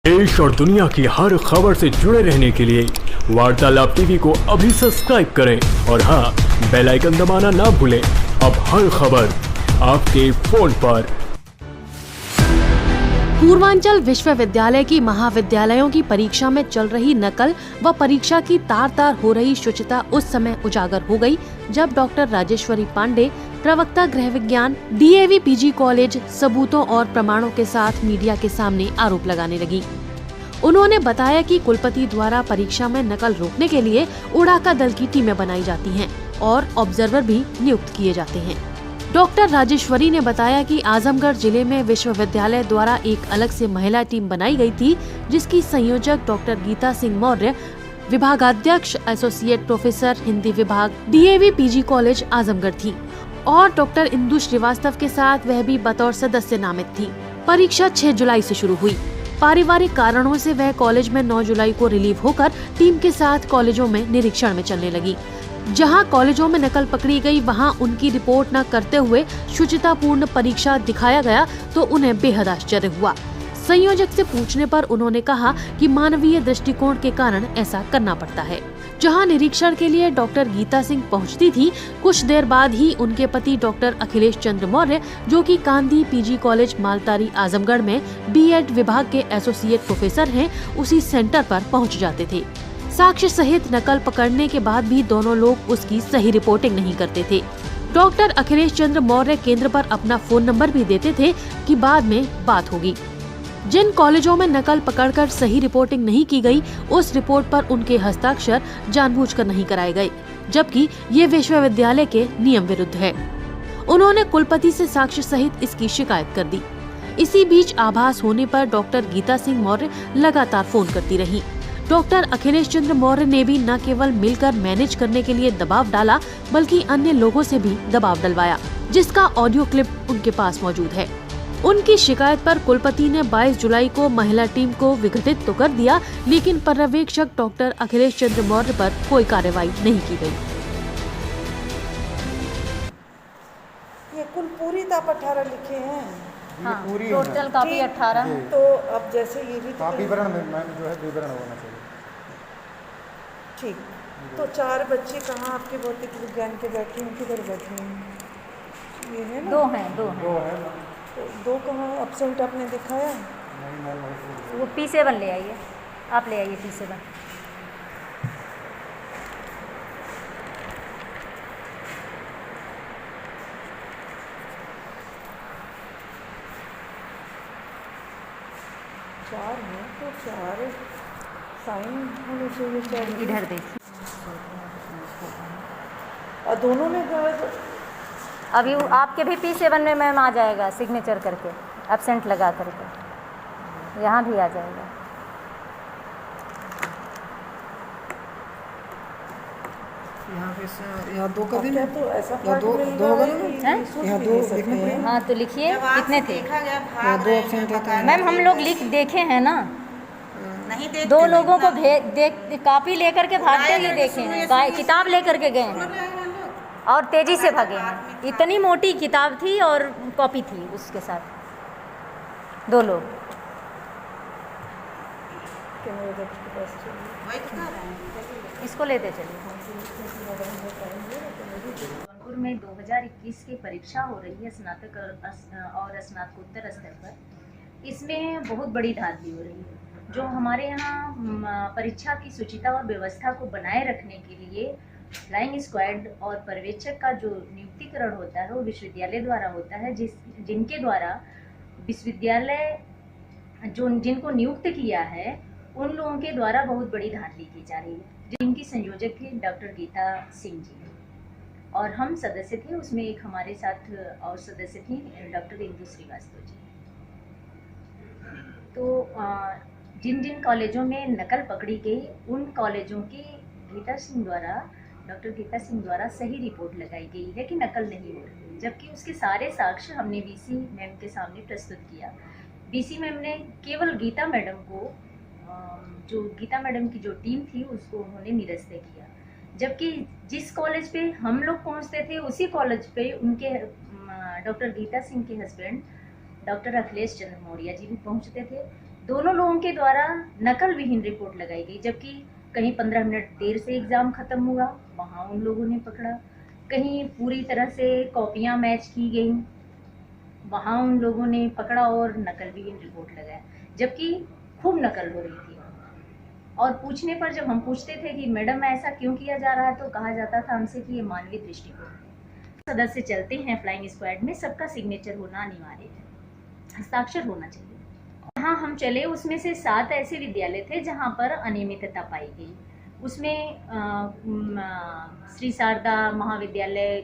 देश और दुनिया की हर खबर से जुड़े रहने के लिए वार्तालाप टीवी को अभी सब्सक्राइब करें और हाँ, बेल आइकन दबाना ना भूलें। अब हर खबर आपके फोन पर। पूर्वांचल विश्वविद्यालय की महाविद्यालयों की परीक्षा में चल रही नकल व परीक्षा की तार हो रही शुचिता उस समय उजागर हो गई जब डॉक्टर राजेश्वरी पांडे, प्रवक्ता गृह विज्ञान, डीएवी पीजी कॉलेज, सबूतों और प्रमाणों के साथ मीडिया के सामने आरोप लगाने लगी। उन्होंने बताया कि कुलपति द्वारा परीक्षा में नकल रोकने के लिए उड़ाका दल की टीमें बनाई जाती हैं और ऑब्जर्वर भी नियुक्त किए जाते हैं। डॉक्टर राजेश्वरी ने बताया कि आजमगढ़ जिले में विश्वविद्यालय द्वारा एक अलग से महिला टीम बनाई गई थी, जिसकी संयोजक डॉक्टर गीता सिंह मौर्य, विभागाध्यक्ष एसोसिएट प्रोफेसर हिंदी विभाग, डीएवी पीजी कॉलेज आजमगढ़ थी और डॉक्टर इंदु श्रीवास्तव के साथ वह भी बतौर सदस्य नामित थी। परीक्षा 6 जुलाई से शुरू हुई। पारिवारिक कारणों से वह कॉलेज में 9 जुलाई को रिलीव होकर टीम के साथ कॉलेजों में निरीक्षण में चलने लगी। जहां कॉलेजों में नकल पकड़ी गई, वहां उनकी रिपोर्ट न करते हुए शुचितापूर्ण परीक्षा दिखाया गया तो उन्हें बेहद आश्चर्य हुआ। संयोजक से पूछने पर उन्होंने कहा कि मानवीय दृष्टिकोण के कारण ऐसा करना पड़ता है। जहां निरीक्षण के लिए डॉक्टर गीता सिंह पहुंचती थी, कुछ देर बाद ही उनके पति डॉक्टर अखिलेश चंद्र मौर्य, जो कि गांधी पीजी कॉलेज मालतारी आजमगढ़ में बीएड विभाग के एसोसिएट प्रोफेसर हैं, उसी सेंटर पर पहुंच जाते थे। साक्ष्य सहित नकल पकड़ने के बाद भी दोनों लोग उसकी सही रिपोर्टिंग नहीं करते थे। डॉक्टर अखिलेश चंद्र मौर्य केंद्र पर अपना फोन नंबर भी देते थे कि बाद में बात होगी। जिन कॉलेजों में नकल पकड़कर सही रिपोर्टिंग नहीं की गई, उस रिपोर्ट पर उनके हस्ताक्षर जानबूझकर नहीं कराए गए, जबकि ये विश्वविद्यालय के नियम विरुद्ध है। उन्होंने कुलपति से साक्ष्य सहित इसकी शिकायत कर दी। इसी बीच आभास होने पर डॉक्टर गीता सिंह मौर्य लगातार फोन करती रही। डॉक्टर अखिलेश चंद्र मौर्य ने भी न केवल मिलकर मैनेज करने के लिए दबाव डाला, बल्कि अन्य लोगों से भी दबाव डलवाया, जिसका ऑडियो क्लिप उनके पास मौजूद है। उनकी शिकायत पर कुलपति ने 22 जुलाई को महिला टीम को विघटित तो कर दिया, लेकिन पर्यवेक्षक डॉक्टर अखिलेश चंद्र मौर्य पर कोई कार्रवाई नहीं की गई। ये कुल पूरी ताप 18 लिखे हैं। हाँ, टोटल कापी 18। तो अब जैसे ये भी कापी विवरण में जो है विवरण होना चाहिए। ठीक, तो 4 बच्चे कहाँ आपके भौतिक विज्ञान के बैठे हैं, किधर बैठे हैं? ये है ना? दो हैं। तो 2 कहाँ एब्सेंट आपने दिखाया? वो P7 ले आइए, आप ले आइए P7। चार है तो 4 साइन होने चाहिए। इधर देखिए, और दोनों में अभी आपके भी P7 में मैम आ जाएगा सिग्नेचर करके, एब्सेंट लगा करके, यहाँ भी आ जाएगा। यहाँ 2 का दिन है तो ऐसा या 2 होगा ना? हैं? यहाँ 2 लिखने पड़ेंगे। हाँ, तो लिखिए कितने थे। यहाँ 2 एब्सेंट है। मैम हम लोग लिख देखे हैं ना, नहीं देख 2 लोगों को कापी लेकर के भागते हुए देखे हैं, किताब लेकर के गए हैं और तेजी से भागे हैं। इतनी मोटी किताब थी और कॉपी थी उसके साथ। 2 लोग। इसको लेते चलिए। जौनपुर में 2021 की परीक्षा हो रही है स्नातक और स्नातकोत्तर स्तर पर। इसमें बहुत बड़ी धांधली हो रही है। जो हमारे यहाँ परीक्षा की शुचिता और व्यवस्था को बनाए रखने के लिए फ्लाइंग स्क्वाड और पर्यवेक्षक का जो नियुक्तिकरण होता है वो विश्वविद्यालय द्वारा होता है, जिनके द्वारा विश्वविद्यालय जिनको नियुक्त किया है उन लोगों के द्वारा बहुत बड़ी धांधली की जा रही है। जिनकी संयोजक थी डॉक्टर गीता सिंह जी और हम सदस्य थे, उसमें एक हमारे साथ और सदस्य थी डॉक्टर इंदु श्रीवास्तव जी। तो जिन जिन कॉलेजों में नकल पकड़ी गई, उन कॉलेजों की डॉक्टर गीता सिंह द्वारा सही रिपोर्ट लगाई गई है कि नकल नहीं हो रही, जबकि उसके सारे साक्ष्य हमने बीसी मैम के सामने प्रस्तुत किया। बीसी मैम ने केवल गीता मैडम को, जो गीता मैडम की जो टीम थी उसको उन्होंने निरस्त किया, जबकि जिस कॉलेज पे हम लोग पहुंचते थे उसी कॉलेज पे उनके डॉक्टर गीता सिंह के हस्बैंड डॉक्टर अखिलेश चंद्र मौर्य जी भी पहुंचते थे। दोनों लोगों के द्वारा नकल विहीन रिपोर्ट लगाई गई, जबकि कहीं 15 मिनट देर से एग्ज़ाम ख़त्म हुआ, वहाँ उन लोगों ने पकड़ा। कहीं पूरी तरह से कॉपियाँ मैच की गई, वहाँ उन लोगों ने पकड़ा और नकल विहीन रिपोर्ट लगाया, जबकि खूब नकल हो रही थी। और पूछने पर जब हम पूछते थे कि मैडम ऐसा क्यों किया जा रहा है, तो कहा जाता था हमसे कि ये मानवीय दृष्टिकोण है। सदस्य चलते हैं फ्लाइंग स्क्वाड में, सबका सिग्नेचर होना अनिवार्य है, हस्ताक्षर होना चाहिए। जहाँ हम चले उसमें से 7 ऐसे विद्यालय थे जहाँ पर अनियमितता पाई गई। उसमें श्री शारदा महाविद्यालय